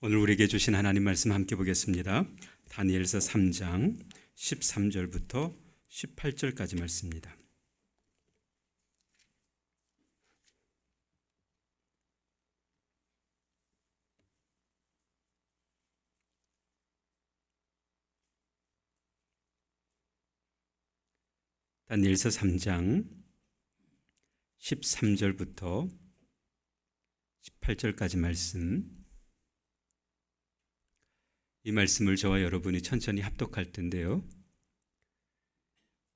오늘 우리에게 주신 하나님 말씀 함께 보겠습니다. 다니엘서 3장 13절부터 18절까지 말씀입니다. 다니엘서 3장 13절부터 18절까지 말씀, 이 말씀을 저와 여러분이 천천히 합독할 텐데요.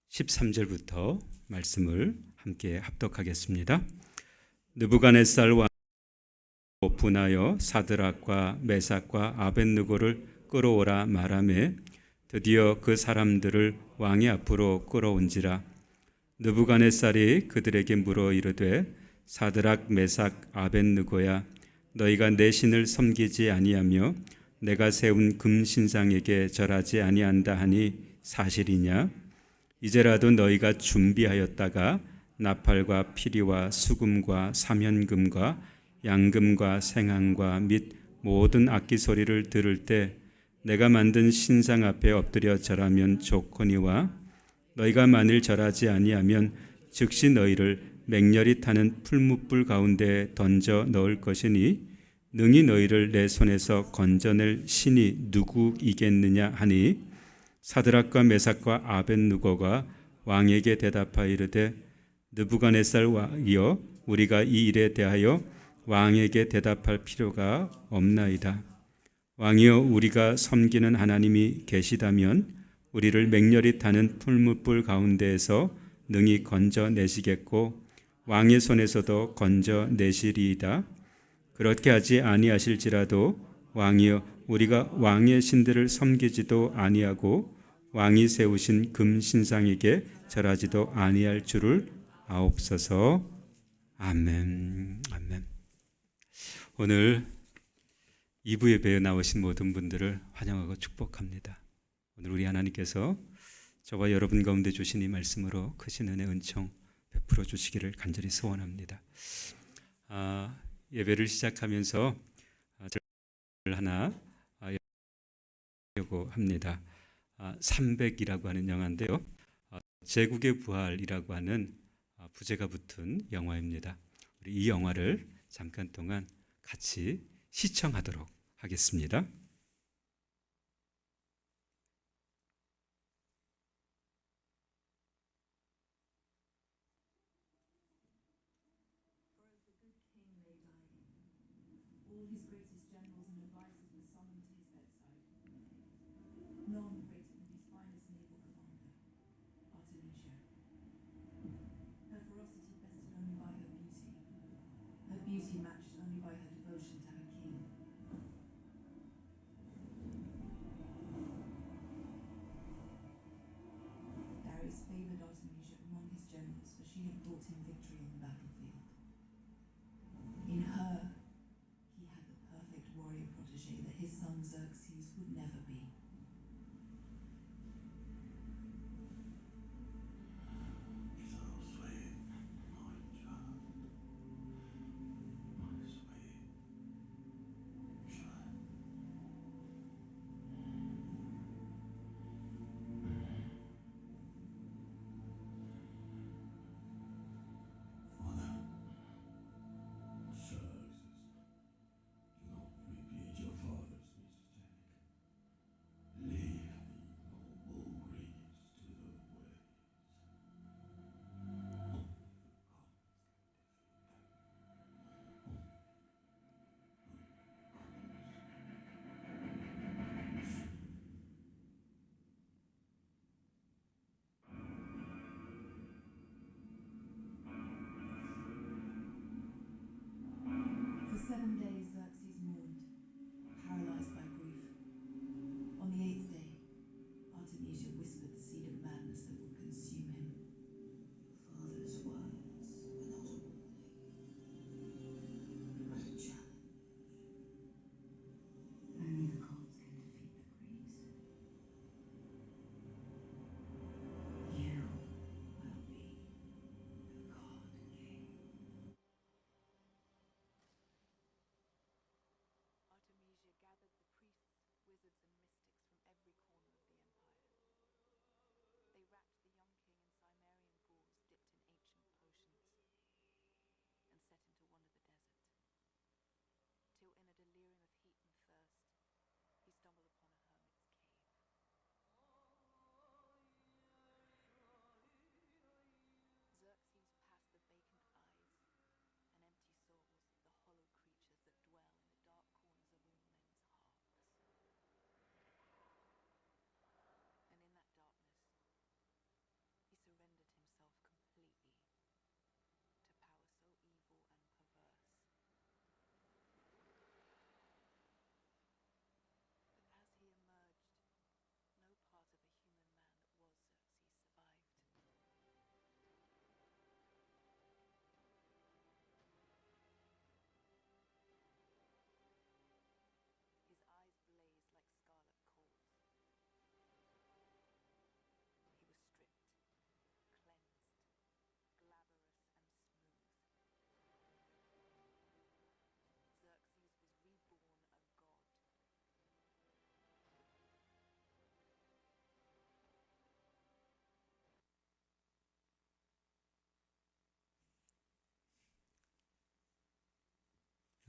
13절부터 말씀을 함께 합독하겠습니다. 느부갓네살 왕이 분하여 사드락과 메삭과 아벳느고를 끌어오라 말하매 드디어 그 사람들을 왕의 앞으로 끌어온지라. 느부갓네살이 그들에게 물어 이르되 사드락 메삭 아벳느고야, 너희가 내 신을 섬기지 아니하며 내가 세운 금신상에게 절하지 아니한다 하니 사실이냐? 이제라도 너희가 준비하였다가 나팔과 피리와 수금과 사면금과 양금과 생황과 및 모든 악기 소리를 들을 때 내가 만든 신상 앞에 엎드려 절하면 좋거니와, 너희가 만일 절하지 아니하면 즉시 너희를 맹렬히 타는 풀무불 가운데 던져 넣을 것이니 능히 너희를 내 손에서 건져낼 신이 누구이겠느냐 하니, 사드락과 메삭과 아벳느고가 왕에게 대답하여 이르되 느부갓네살 왕이여, 우리가 이 일에 대하여 왕에게 대답할 필요가 없나이다. 왕이여, 우리가 섬기는 하나님이 계시다면 우리를 맹렬히 타는 풀무불 가운데에서 능히 건져내시겠고 왕의 손에서도 건져내시리이다. 그렇게 하지 아니하실지라도 왕이여, 우리가 왕의 신들을 섬기지도 아니하고 왕이 세우신 금신상에게 절하지도 아니할 줄을 아옵소서. 아멘. 아멘. 오늘 2부 예배에 나오신 모든 분들을 환영하고 축복합니다. 오늘 우리 하나님께서 저와 여러분 가운데 주신 이 말씀으로 크신 은혜 은총 베풀어 주시기를 간절히 소원합니다. 예배를 시작하면서 절을 하나 하려고 합니다. 300이라고 하는 영화인데요. 제국의 부활이라고 하는 부제가 붙은 영화입니다. 우리 이 영화를 잠깐 동안 같이 시청하도록 하겠습니다. Beauty matched only by her devotion to her king. Darius favored Artemisia among his generals, for she had brought him victory on the battlefield. In her, he had the perfect warrior protege that his son Xerxes would never be. For 7 days Xerxes mourned, paralyzed by grief. On the 8th day, Artemisia whispered the seed of madness that would consume him. Father's words were not a warning, but a challenge. Only the gods can defeat the Greeks. You will be the God King.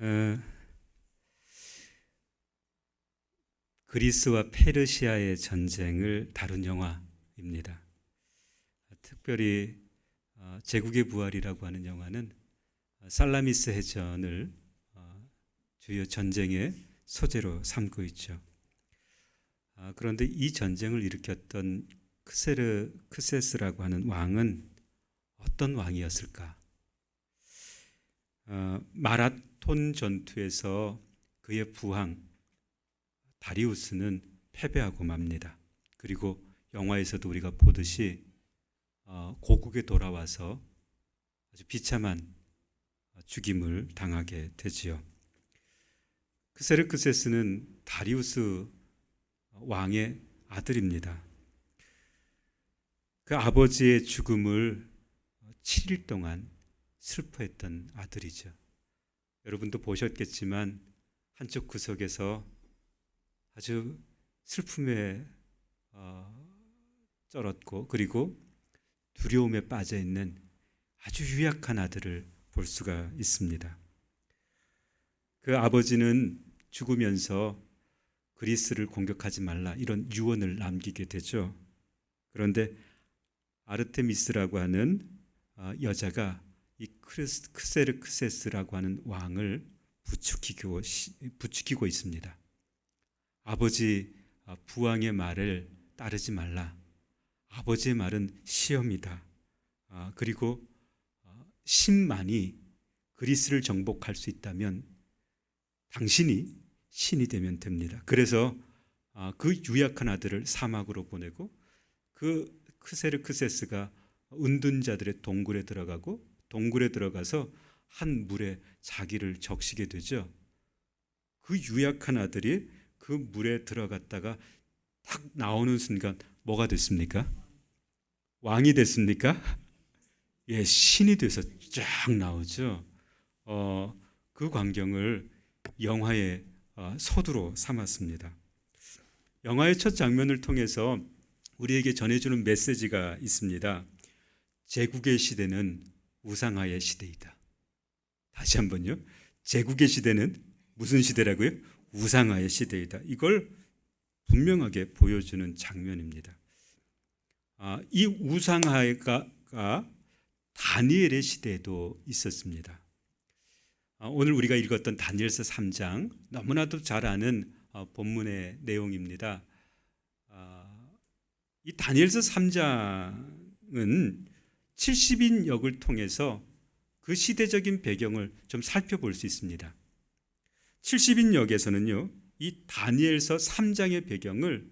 어, 그리스와 페르시아의 전쟁을 다룬 영화입니다. 특별히 제국의 부활이라고 하는 영화는 살라미스 해전을 주요 전쟁의 소재로 삼고 있죠. 그런데 이 전쟁을 일으켰던 크세스라고 하는 왕은 어떤 왕이었을까? 마라톤 전투에서 그의 부항 다리우스는 패배하고 맙니다. 그리고 영화에서도 우리가 보듯이 고국에 돌아와서 아주 비참한 죽임을 당하게 되지요. 크세르크세스는 다리우스 왕의 아들입니다. 그 아버지의 죽음을 7일 동안 슬퍼했던 아들이죠. 여러분도 보셨겠지만 한쪽 구석에서 아주 슬픔에 쩔었고 그리고 두려움에 빠져 있는 아주 유약한 아들을 볼 수가 있습니다. 그 아버지는 죽으면서 그리스를 공격하지 말라 이런 유언을 남기게 되죠. 그런데 아르테미스라고 하는 여자가 이 크세르크세스라고 하는 왕을 부추기고 있습니다. 아버지 부왕의 말을 따르지 말라. 아버지의 말은 시험이다. 그리고 신만이 그리스를 정복할 수 있다면 당신이 신이 되면 됩니다. 그래서 그 유약한 아들을 사막으로 보내고 그 크세르크세스가 은둔 자들의 동굴에 들어가고 동굴에 들어가서 한 물에 자기를 적시게 되죠. 그 유약한 아들이 그 물에 들어갔다가 딱 나오는 순간 뭐가 됐습니까? 왕이 됐습니까? 예, 신이 돼서 쫙 나오죠. 그 광경을 영화의 서두로 삼았습니다. 영화의 첫 장면을 통해서 우리에게 전해주는 메시지가 있습니다. 제국의 시대는 우상화의 시대이다. 다시 한번요. 제국의 시대는 무슨 시대라고요? 우상화의 시대이다. 이걸 분명하게 보여주는 장면입니다. 이 우상화가 다니엘의 시대에도 있었습니다. 오늘 우리가 읽었던 다니엘서 3장 너무나도 잘 아는 본문의 내용입니다. 이 다니엘서 3장은 70인 역을 통해서 그 시대적인 배경을 좀 살펴볼 수 있습니다. 70인 역에서는요, 이 다니엘서 3장의 배경을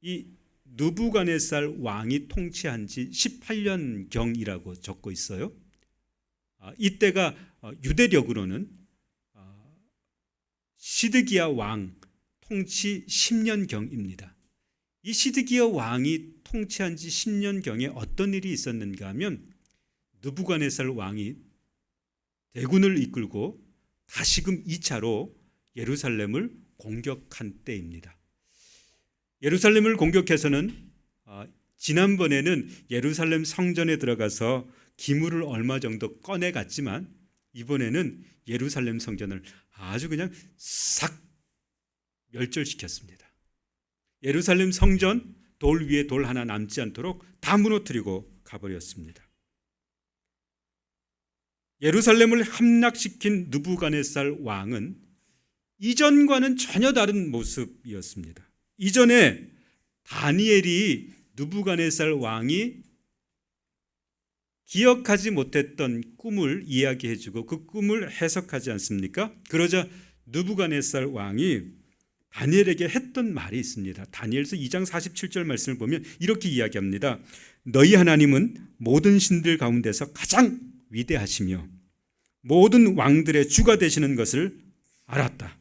이 느부갓네살 왕이 통치한 지 18년경이라고 적고 있어요. 이때가 유대력으로는 시드기야 왕 통치 10년경입니다. 이 시드기야 왕이 통치한 지 10년경에 어떤 일이 있었는가 하면 느부갓네살 왕이 대군을 이끌고 다시금 2차로 예루살렘을 공격한 때입니다. 예루살렘을 공격해서는 지난번에는 예루살렘 성전에 들어가서 기물을 얼마 정도 꺼내갔지만 이번에는 예루살렘 성전을 아주 그냥 싹 멸절시켰습니다. 예루살렘 성전 돌 위에 돌 하나 남지 않도록 다 무너뜨리고 가버렸습니다. 예루살렘을 함락시킨 느부갓네살 왕은 이전과는 전혀 다른 모습이었습니다. 이전에 다니엘이 느부갓네살 왕이 기억하지 못했던 꿈을 이야기해주고 그 꿈을 해석하지 않습니까? 그러자 느부갓네살 왕이 다니엘에게 했던 말이 있습니다. 다니엘서 2장 47절 말씀을 보면 이렇게 이야기합니다. 너희 하나님은 모든 신들 가운데서 가장 위대하시며 모든 왕들의 주가 되시는 것을 알았다.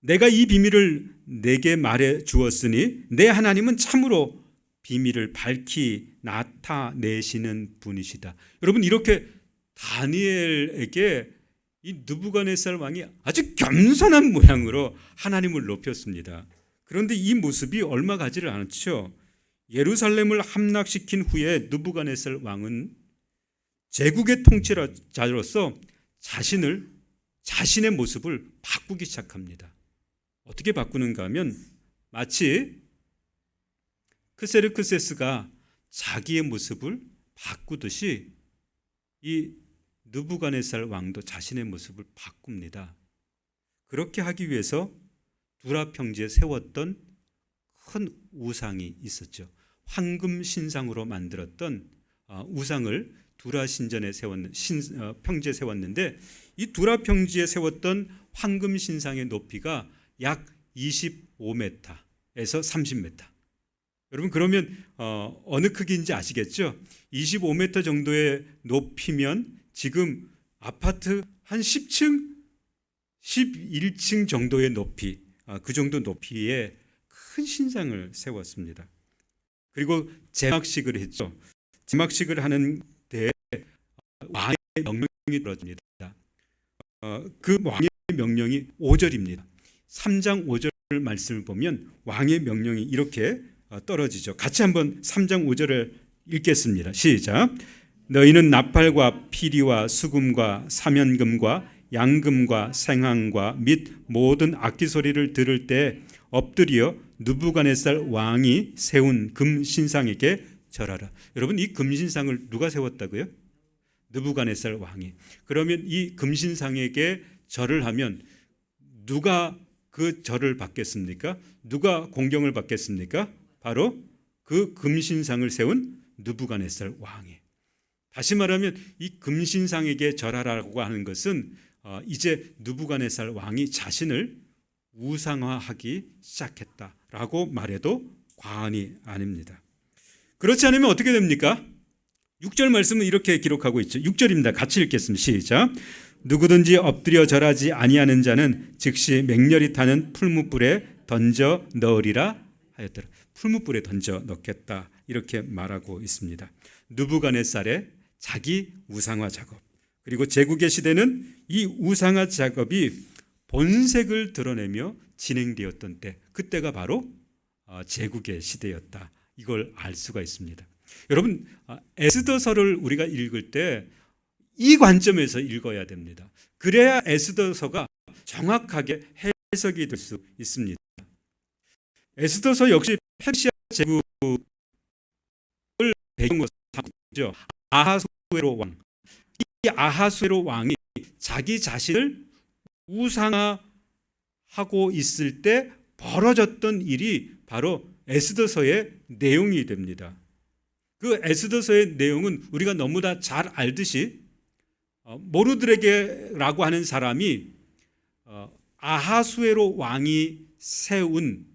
내가 이 비밀을 내게 말해 주었으니 내 하나님은 참으로 비밀을 밝히 나타내시는 분이시다. 여러분, 이렇게 다니엘에게 이 느부갓네살 왕이 아주 겸손한 모양으로 하나님을 높였습니다. 그런데 이 모습이 얼마 가지를 않죠. 예루살렘을 함락시킨 후에 느부갓네살 왕은 제국의 통치자로서 자신의 모습을 바꾸기 시작합니다. 어떻게 바꾸는가 하면 마치 크세르크세스가 자기의 모습을 바꾸듯이 이 느부갓네살 왕도 자신의 모습을 바꿉니다. 그렇게 하기 위해서 두라 평지에 세웠던 큰 우상이 있었죠. 황금 신상으로 만들었던 우상을 두라 신전에 평지에 세웠는데, 이 두라 평지에 세웠던 황금 신상의 높이가 약 25m에서 30m. 여러분, 그러면 어느 크기인지 아시겠죠? 25m 정도의 높이면 지금 아파트 한 10층, 11층 정도의 높이, 그 정도 높이의 큰 신상을 세웠습니다. 그리고 제막식을 했죠. 제막식을 하는 데 왕의 명령이 떨어집니다. 그 왕의 명령이 5절입니다. 3장 5절 말씀을 보면 왕의 명령이 이렇게 떨어지죠. 같이 한번 3장 5절을 읽겠습니다. 시작. 너희는 나팔과 피리와 수금과 사면금과 양금과 생황과 및 모든 악기 소리를 들을 때 엎드려 느부갓네살 왕이 세운 금 신상에게 절하라. 여러분, 이 금 신상을 누가 세웠다고요? 느부갓네살 왕이. 그러면 이 금 신상에게 절을 하면 누가 그 절을 받겠습니까? 누가 공경을 받겠습니까? 바로 그 금신상을 세운 느부갓네살 왕이. 다시 말하면 이 금신상에게 절하라고 하는 것은 이제 느부갓네살 왕이 자신을 우상화하기 시작했다라고 말해도 과언이 아닙니다. 그렇지 않으면 어떻게 됩니까? 6절 말씀은 이렇게 기록하고 있죠. 6절입니다. 같이 읽겠습니다. 시작. 누구든지 엎드려 절하지 아니하는 자는 즉시 맹렬히 타는 풀무불에 던져 넣으리라 하였더라. 풀무불에 던져 넣겠다, 이렇게 말하고 있습니다. 느부갓네살의 자기 우상화 작업, 그리고 제국의 시대는 이 우상화 작업이 본색을 드러내며 진행되었던 때, 그때가 바로 제국의 시대였다, 이걸 알 수가 있습니다. 여러분, 에스더서를 우리가 읽을 때 이 관점에서 읽어야 됩니다. 그래야 에스더서가 정확하게 해석이 될 수 있습니다. 에스더서 역시 페르시아 제국을 배경으로 삼고 있죠. 아하수에로 왕. 이 아하수에로 왕이 자기 자신을 우상화하고 있을 때 벌어졌던 일이 바로 에스더서의 내용이 됩니다. 그 에스더서의 내용은 우리가 너무나 잘 알듯이 모르드레게라고 하는 사람이 아하수에로 왕이 세운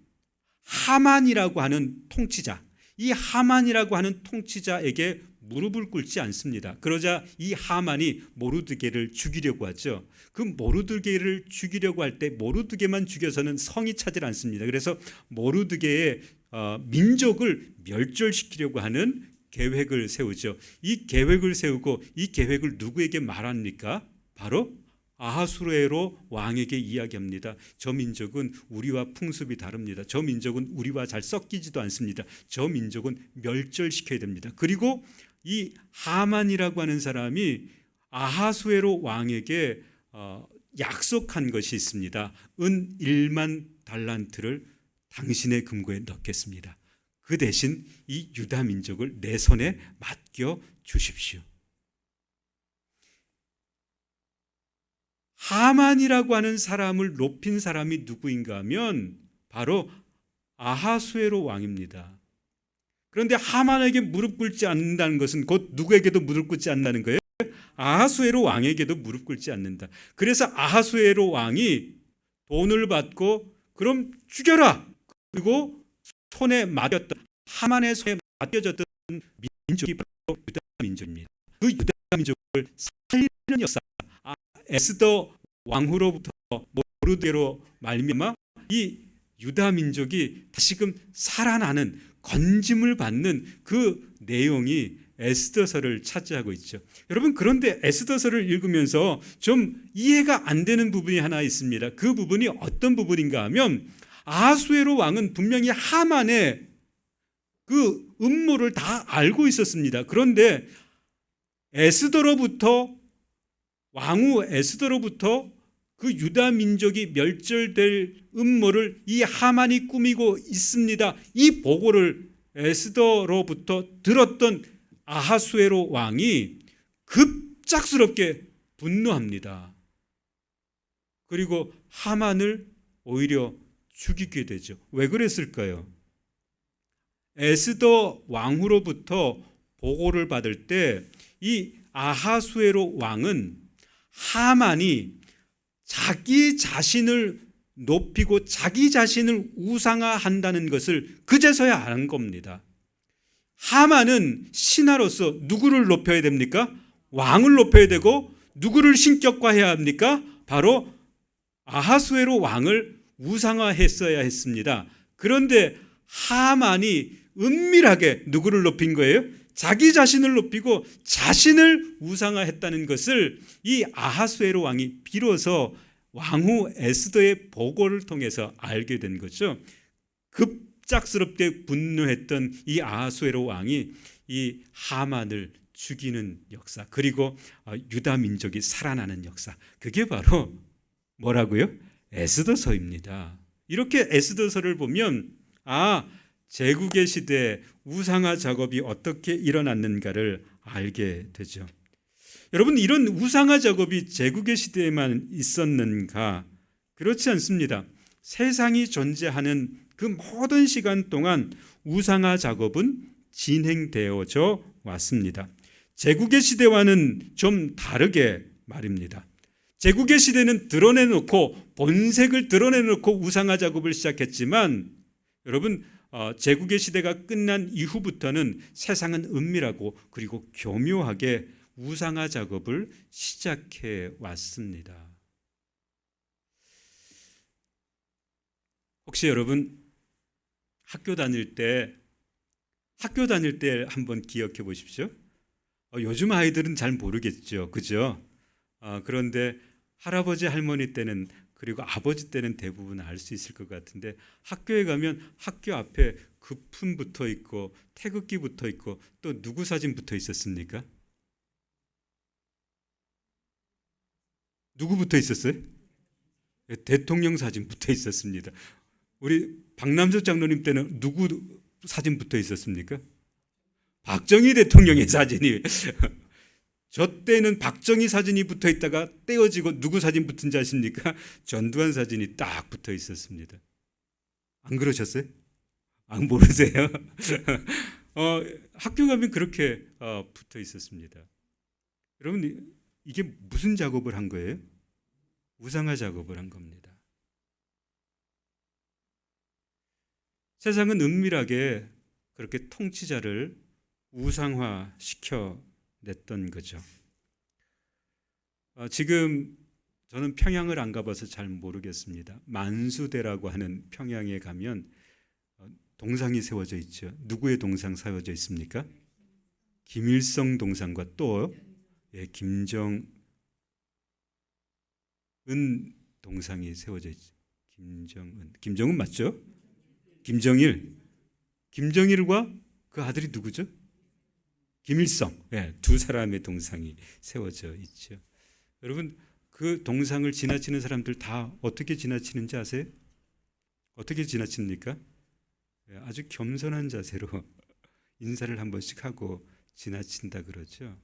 하만이라고 하는 통치자, 이 하만이라고 하는 통치자에게 무릎을 꿇지 않습니다. 그러자 이 하만이 모르드게를 죽이려고 하죠. 그 모르드게를 죽이려고 할 때 모르드게만 죽여서는 성이 차질 않습니다. 그래서 모르드게의 민족을 멸절시키려고 하는 계획을 세우죠. 이 계획을 세우고 이 계획을 누구에게 말합니까? 바로 아하수에로 왕에게 이야기합니다. 저 민족은 우리와 풍습이 다릅니다. 저 민족은 우리와 잘 섞이지도 않습니다. 저 민족은 멸절시켜야 됩니다. 그리고 이 하만이라고 하는 사람이 아하수에로 왕에게 약속한 것이 있습니다. 은 1만 달란트를 당신의 금고에 넣겠습니다. 그 대신 이 유다 민족을 내 손에 맡겨 주십시오. 하만이라고 하는 사람을 높인 사람이 누구인가 하면 바로 아하수에로 왕입니다. 그런데 하만에게 무릎 꿇지 않는다는 것은 곧 누구에게도 무릎 꿇지 않는다는 거예요. 아하수에로 왕에게도 무릎 꿇지 않는다. 그래서 아하수에로 왕이 돈을 받고 그럼 죽여라. 그리고 손에 맡겼던, 하만의 손에 맡겨졌던 민족이 바로 유다 민족입니다. 그 유다 민족을 살리는 역사, 에스더 왕후로부터 모르드게로 말미암아 이 유다 민족이 다시금 살아나는, 건짐을 받는 그 내용이 에스더서를 차지하고 있죠. 여러분, 그런데 에스더서를 읽으면서 좀 이해가 안 되는 부분이 하나 있습니다. 그 부분이 어떤 부분인가 하면 아하수에로 왕은 분명히 하만의 그 음모를 다 알고 있었습니다. 그런데 에스더로부터 왕후 에스더로부터 그 유다 민족이 멸절될 음모를 이 하만이 꾸미고 있습니다. 이 보고를 에스더로부터 들었던 아하수에로 왕이 급작스럽게 분노합니다. 그리고 하만을 오히려 죽이게 되죠. 왜 그랬을까요? 에스더 왕후로부터 보고를 받을 때 이 아하수에로 왕은 하만이 자기 자신을 높이고 자기 자신을 우상화한다는 것을 그제서야 아는 겁니다. 하만은 신하로서 누구를 높여야 됩니까? 왕을 높여야 되고 누구를 신격화해야 합니까? 바로 아하수에로 왕을 우상화했어야 했습니다. 그런데 하만이 은밀하게 누구를 높인 거예요? 자기 자신을 높이고 자신을 우상화했다는 것을 이 아하수에로 왕이 비로소 왕후 에스더의 보고를 통해서 알게 된 거죠. 급작스럽게 분노했던 이 아하수에로 왕이 이 하만을 죽이는 역사, 그리고 유다 민족이 살아나는 역사, 그게 바로 뭐라고요? 에스더서입니다. 이렇게 에스더서를 보면 제국의 시대에 우상화 작업이 어떻게 일어났는가를 알게 되죠. 여러분, 이런 우상화 작업이 제국의 시대에만 있었는가? 그렇지 않습니다. 세상이 존재하는 그 모든 시간 동안 우상화 작업은 진행되어져 왔습니다. 제국의 시대와는 좀 다르게 말입니다. 제국의 시대는 드러내놓고 본색을 드러내놓고 우상화 작업을 시작했지만 여러분, 제국의 시대가 끝난 이후부터는 세상은 은밀하고 그리고 교묘하게 우상화 작업을 시작해 왔습니다. 혹시 여러분 학교 다닐 때 한번 기억해 보십시오. 요즘 아이들은 잘 모르겠죠, 그죠? 그런데 할아버지 할머니 때는, 그리고 아버지 때는 대부분 알 수 있을 것 같은데, 학교에 가면 학교 앞에 급품 붙어 있고 태극기 붙어 있고 또 누구 사진 붙어 있었습니까? 누구 붙어 있었어요? 대통령 사진 붙어 있었습니다. 우리 박남섭 장로님 때는 누구 사진 붙어 있었습니까? 박정희 대통령의 사진이 저 때는 박정희 사진이 붙어 있다가 떼어지고 누구 사진 붙은지 아십니까? 전두환 사진이 딱 붙어 있었습니다. 안 그러셨어요? 안 모르세요? 학교 가면 그렇게 붙어 있었습니다. 여러분, 이게 무슨 작업을 한 거예요? 우상화 작업을 한 겁니다. 세상은 은밀하게 그렇게 통치자를 우상화 시켜냈던 거죠. 지금 저는 평양을 안 가봐서 잘 모르겠습니다. 만수대라고 하는 평양에 가면 동상이 세워져 있죠. 누구의 동상 세워져 있습니까? 김일성 동상과 또 김정은 동상이 세워져 있죠. 김정은 맞죠? 김정일과 그 아들이 누구죠? 김일성. 두 사람의 동상이 세워져 있죠. 여러분, 그 동상을 지나치는 사람들 다 어떻게 지나치는지 아세요? 어떻게 지나칩니까? 아주 겸손한 자세로 인사를 한 번씩 하고 지나친다 그러죠.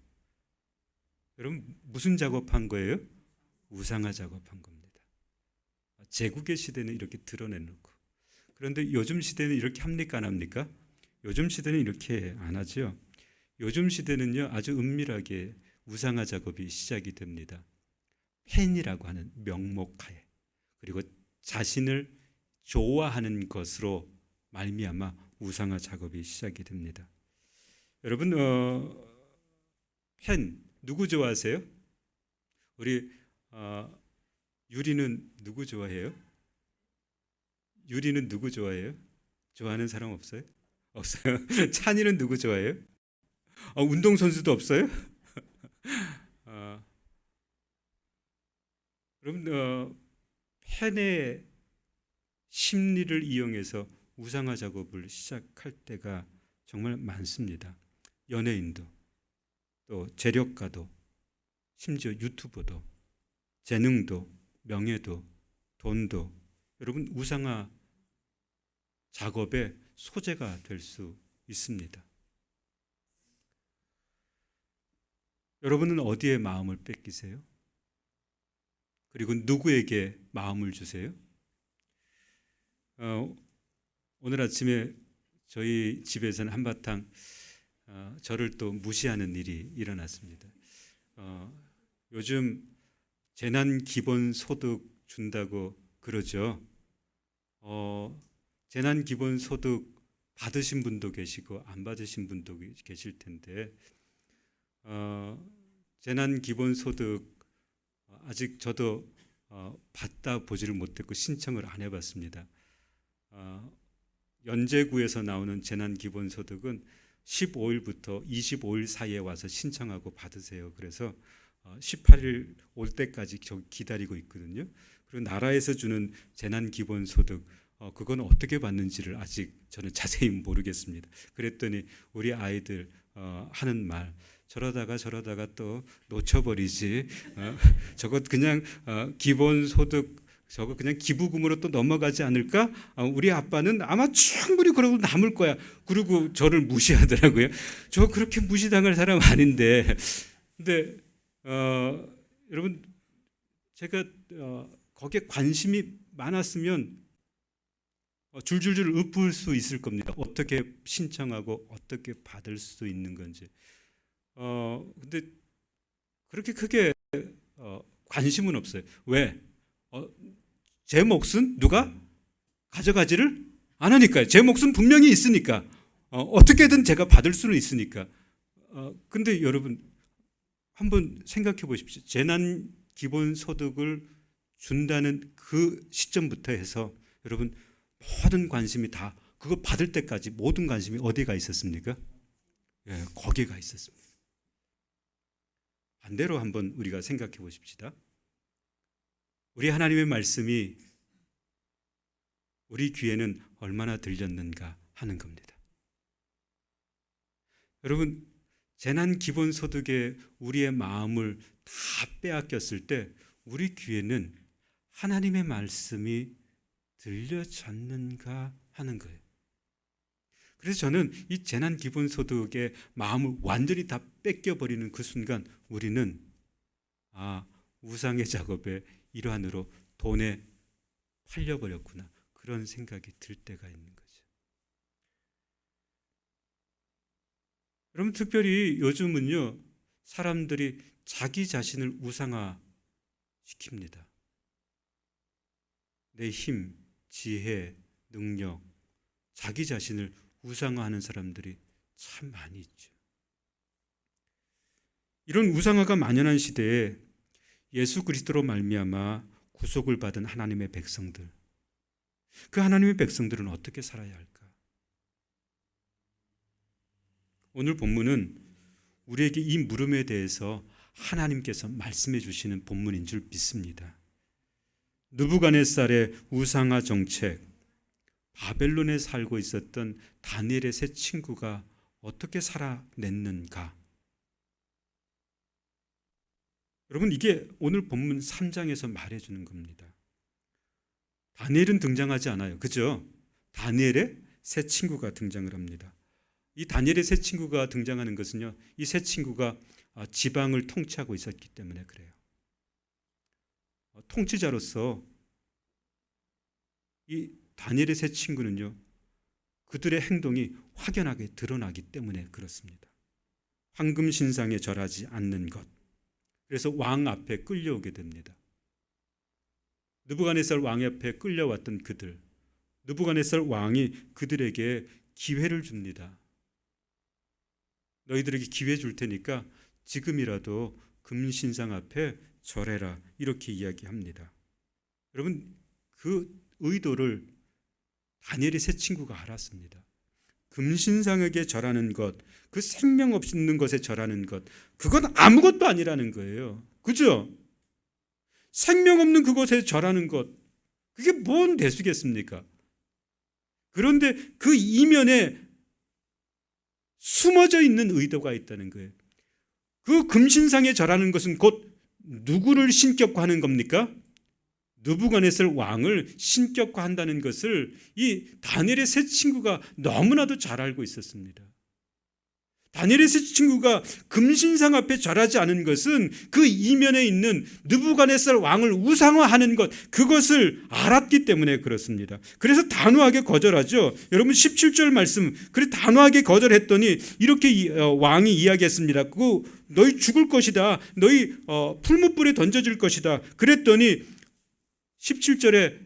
여러분, 무슨 작업한 거예요? 우상화 작업한 겁니다. 제국의 시대는 이렇게 드러내놓고, 그런데 요즘 시대는 이렇게 합니까, 안 합니까? 요즘 시대는 이렇게 안 하죠. 요즘 시대는요, 아주 은밀하게 우상화 작업이 시작이 됩니다. 팬이라고 하는 명목하에, 그리고 자신을 좋아하는 것으로 말미암아 우상화 작업이 시작이 됩니다. 여러분, 팬 누구 좋아하세요? 우리 유리는 누구 좋아해요? 유리는 누구 좋아해요? 좋아하는 사람 없어요? 없어요. 찬이는 누구 좋아해요? 운동선수도 없어요? 여러분, 팬의 심리를 이용해서 우상화 작업을 시작할 때가 정말 많습니다. 연예인도, 또 재력가도, 심지어 유튜버도, 재능도, 명예도, 돈도 여러분 우상화 작업의 소재가 될 수 있습니다. 여러분은 어디에 마음을 뺏기세요? 그리고 누구에게 마음을 주세요? 오늘 아침에 저희 집에서는 한바탕 저를 또 무시하는 일이 일어났습니다. 요즘 재난 기본 소득 준다고 그러죠. 재난 기본 소득 받으신 분도 계시고 안 받으신 분도 계실 텐데 재난 기본 소득 아직 저도 받다 보지를 못했고 신청을 안 해봤습니다. 연제구에서 나오는 재난 기본 소득은 15일부터 25일 사이에 와서 신청하고 받으세요. 그래서 18일 올 때까지 기다리고 있거든요. 그리고 나라에서 주는 재난 기본 소득 그건 어떻게 받는지를 아직 저는 자세히 모르겠습니다. 그랬더니 우리 아이들 하는 말 저러다가 또 놓쳐버리지. 저것 그냥 기본소득 저거 그냥 기부금으로 또 넘어가지 않을까? 우리 아빠는 아마 충분히 그러고 남을 거야. 그리고 저를 무시하더라고요. 저 그렇게 무시당할 사람 아닌데. 근데 여러분 제가 거기에 관심이 많았으면 줄줄줄 읊을 수 있을 겁니다. 어떻게 신청하고 어떻게 받을 수 있는 건지. 근데 그렇게 크게 관심은 없어요. 왜? 제 몫은 누가 가져가지를 않으니까요. 제 몫은 분명히 있으니까. 어떻게든 제가 받을 수는 있으니까. 근데 여러분 한번 생각해 보십시오. 재난 기본 소득을 준다는 그 시점부터 해서 여러분 모든 관심이 다 그거 받을 때까지 모든 관심이 어디가 있었습니까? 예, 거기가 있었습니다. 반대로 한번 우리가 생각해 보십시다. 우리 하나님의 말씀이 우리 귀에는 얼마나 들렸는가 하는 겁니다. 여러분 재난 기본소득에 우리의 마음을 다 빼앗겼을 때 우리 귀에는 하나님의 말씀이 들려졌는가 하는 거예요. 그래서 저는 이 재난 기본소득의 마음을 완전히 다 뺏겨버리는 그 순간 우리는 우상의 작업의 일환으로 돈에 팔려버렸구나 그런 생각이 들 때가 있는 거죠. 여러분 특별히 요즘은요 사람들이 자기 자신을 우상화 시킵니다. 내 힘, 지혜, 능력, 자기 자신을 우상화하는 사람들이 참 많이 있죠. 이런 우상화가 만연한 시대에 예수 그리스도로 말미암아 구속을 받은 하나님의 백성들, 그 하나님의 백성들은 어떻게 살아야 할까? 오늘 본문은 우리에게 이 물음에 대해서 하나님께서 말씀해 주시는 본문인 줄 믿습니다. 느부갓네살의 우상화 정책, 바벨론에 살고 있었던 다니엘의 세 친구가 어떻게 살아냈는가? 여러분 이게 오늘 본문 3장에서 말해주는 겁니다. 다니엘은 등장하지 않아요. 그죠? 다니엘의 세 친구가 등장을 합니다. 이 다니엘의 세 친구가 등장하는 것은요. 이 세 친구가 지방을 통치하고 있었기 때문에 그래요. 통치자로서 이 다니엘의 세 친구는요. 그들의 행동이 확연하게 드러나기 때문에 그렇습니다. 황금 신상에 절하지 않는 것. 그래서 왕 앞에 끌려오게 됩니다. 느부갓네살 왕 앞에 끌려왔던 그들. 느부갓네살 왕이 그들에게 기회를 줍니다. 너희들에게 기회 줄 테니까 지금이라도 금신상 앞에 절해라. 이렇게 이야기합니다. 여러분 그 의도를 다니엘의 세 친구가 알았습니다. 금신상에게 절하는 것, 그 생명 없는 것에 절하는 것, 그건 아무것도 아니라는 거예요. 그죠? 생명 없는 그것에 절하는 것, 그게 뭔 대수겠습니까? 그런데 그 이면에 숨어져 있는 의도가 있다는 거예요. 그 금신상에 절하는 것은 곧 누구를 신격화하는 겁니까? 느부갓네살 왕을 신격화한다는 것을 이 다니엘의 세 친구가 너무나도 잘 알고 있었습니다. 다니엘의 세 친구가 금신상 앞에 절하지 않은 것은 그 이면에 있는 느부갓네살 왕을 우상화하는 것, 그것을 알았기 때문에 그렇습니다. 그래서 단호하게 거절하죠. 여러분 17절 말씀, 그래 단호하게 거절했더니 이렇게 왕이 이야기했습니다. 너희 죽을 것이다. 너희 풀무불에 던져질 것이다. 그랬더니 17절에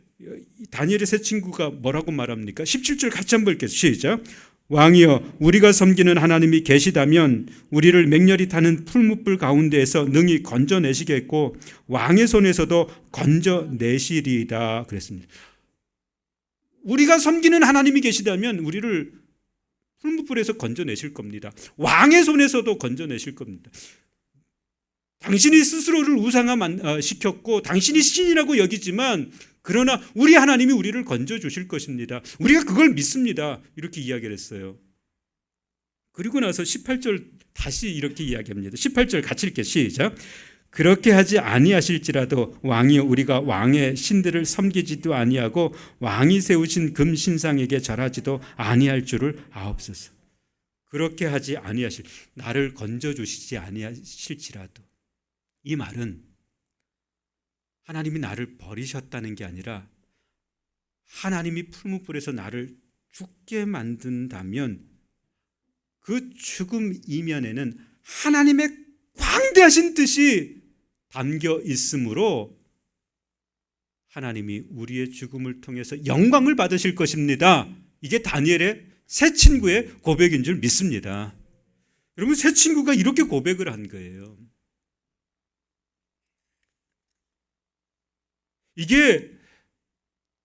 다니엘의 세 친구가 뭐라고 말합니까? 17절 같이 한번 읽겠습니다. 시작. 왕이여, 우리가 섬기는 하나님이 계시다면 우리를 맹렬히 타는 풀무불 가운데에서 능히 건져내시겠고 왕의 손에서도 건져내시리이다 그랬습니다. 우리가 섬기는 하나님이 계시다면 우리를 풀무불에서 건져내실 겁니다. 왕의 손에서도 건져내실 겁니다. 당신이 스스로를 우상화시켰고 당신이 신이라고 여기지만 그러나 우리 하나님이 우리를 건져주실 것입니다. 우리가 그걸 믿습니다. 이렇게 이야기를 했어요. 그리고 나서 18절 다시 이렇게 이야기합니다. 18절 같이 읽게 시작. 그렇게 하지 아니하실지라도 왕이여, 우리가 왕의 신들을 섬기지도 아니하고 왕이 세우신 금신상에게 절하지도 아니할 줄을 아옵소서. 그렇게 하지 아니하실, 나를 건져주시지 아니하실지라도, 이 말은 하나님이 나를 버리셨다는 게 아니라 하나님이 풀무불에서 나를 죽게 만든다면 그 죽음 이면에는 하나님의 광대하신 뜻이 담겨 있으므로 하나님이 우리의 죽음을 통해서 영광을 받으실 것입니다. 이게 다니엘의 세 친구의 고백인 줄 믿습니다. 여러분, 세 친구가 이렇게 고백을 한 거예요. 이게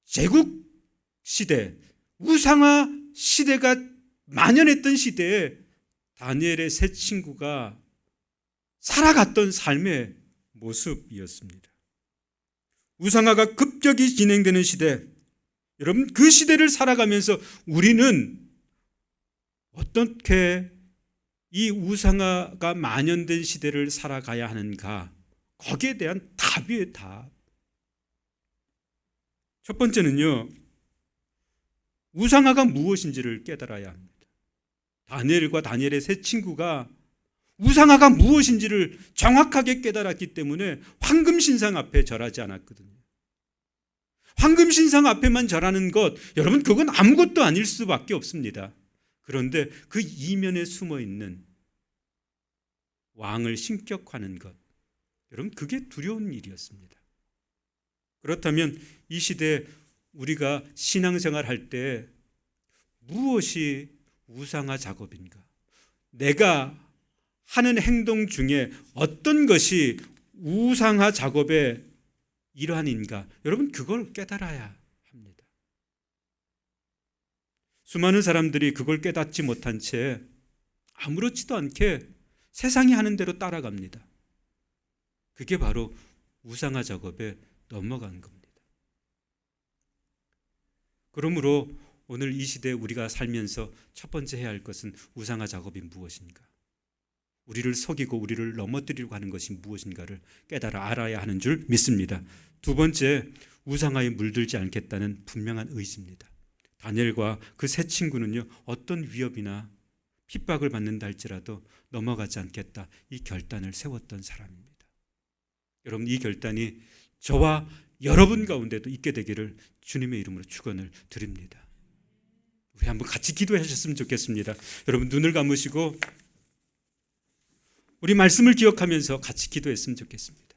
제국 시대, 우상화 시대가 만연했던 시대에 다니엘의 세 친구가 살아갔던 삶의 모습이었습니다. 우상화가 급격히 진행되는 시대, 여러분 그 시대를 살아가면서 우리는 어떻게 이 우상화가 만연된 시대를 살아가야 하는가? 거기에 대한 답이에요, 답. 첫 번째는요, 우상화가 무엇인지를 깨달아야 합니다. 다니엘과 다니엘의 세 친구가 우상화가 무엇인지를 정확하게 깨달았기 때문에 황금신상 앞에 절하지 않았거든요. 황금신상 앞에만 절하는 것, 여러분 그건 아무것도 아닐 수밖에 없습니다. 그런데 그 이면에 숨어 있는 왕을 신격화하는 것, 여러분 그게 두려운 일이었습니다. 그렇다면 이 시대에 우리가 신앙생활 할 때 무엇이 우상화 작업인가? 내가 하는 행동 중에 어떤 것이 우상화 작업의 일환인가? 여러분 그걸 깨달아야 합니다. 수많은 사람들이 그걸 깨닫지 못한 채 아무렇지도 않게 세상이 하는 대로 따라갑니다. 그게 바로 우상화 작업에 넘어간 겁니다. 그러므로 오늘 이 시대에 우리가 살면서 첫 번째 해야 할 것은 우상화 작업이 무엇인가? 우리를 속이고 우리를 넘어뜨리려고 하는 것이 무엇인가를 깨달아 알아야 하는 줄 믿습니다. 두 번째, 우상화에 물들지 않겠다는 분명한 의지입니다. 다니엘과 그 세 친구는요, 어떤 위협이나 핍박을 받는다 할지라도 넘어가지 않겠다, 이 결단을 세웠던 사람입니다. 여러분, 이 결단이 저와 여러분 가운데도 있게 되기를 주님의 이름으로 축원을 드립니다. 우리 한번 같이 기도하셨으면 좋겠습니다. 여러분 눈을 감으시고 우리 말씀을 기억하면서 같이 기도했으면 좋겠습니다.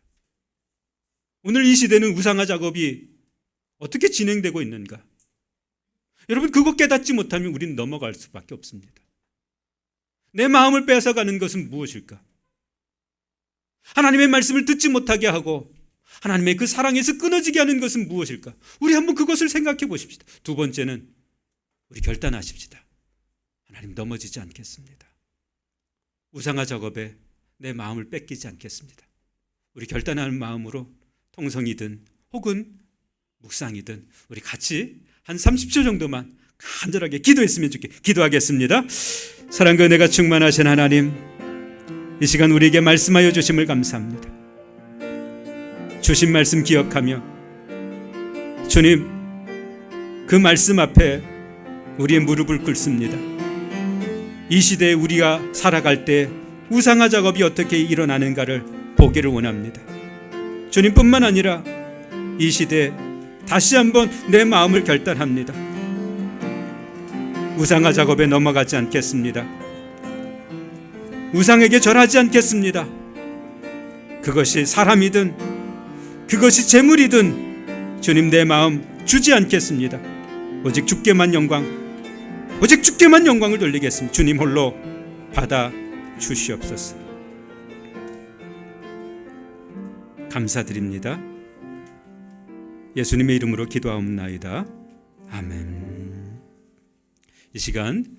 오늘 이 시대는 우상화 작업이 어떻게 진행되고 있는가? 여러분 그거 깨닫지 못하면 우리는 넘어갈 수밖에 없습니다. 내 마음을 뺏어가는 것은 무엇일까? 하나님의 말씀을 듣지 못하게 하고 하나님의 그 사랑에서 끊어지게 하는 것은 무엇일까? 우리 한번 그것을 생각해 보십시다. 두 번째는 우리 결단하십시다. 하나님 넘어지지 않겠습니다. 우상화 작업에 내 마음을 뺏기지 않겠습니다. 우리 결단하는 마음으로 통성이든 혹은 묵상이든 우리 같이 한 30초 정도만 간절하게 기도했으면 좋겠습니다. 기도하겠습니다. 사랑과 은혜가 충만하신 하나님, 이 시간 우리에게 말씀하여 주심을 감사합니다. 주신 말씀 기억하며 주님, 그 말씀 앞에 우리의 무릎을 꿇습니다. 이 시대에 우리가 살아갈 때 우상화 작업이 어떻게 일어나는가를 보기를 원합니다. 주님뿐만 아니라 이 시대에 다시 한번 내 마음을 결단합니다. 우상화 작업에 넘어가지 않겠습니다. 우상에게 절하지 않겠습니다. 그것이 사람이든 그것이 재물이든 주님, 내 마음 주지 않겠습니다. 오직 주께만 영광, 오직 주께만 영광을 돌리겠습니다. 주님 홀로 받아 주시옵소서. 감사드립니다. 예수님의 이름으로 기도하옵나이다. 아멘. 이 시간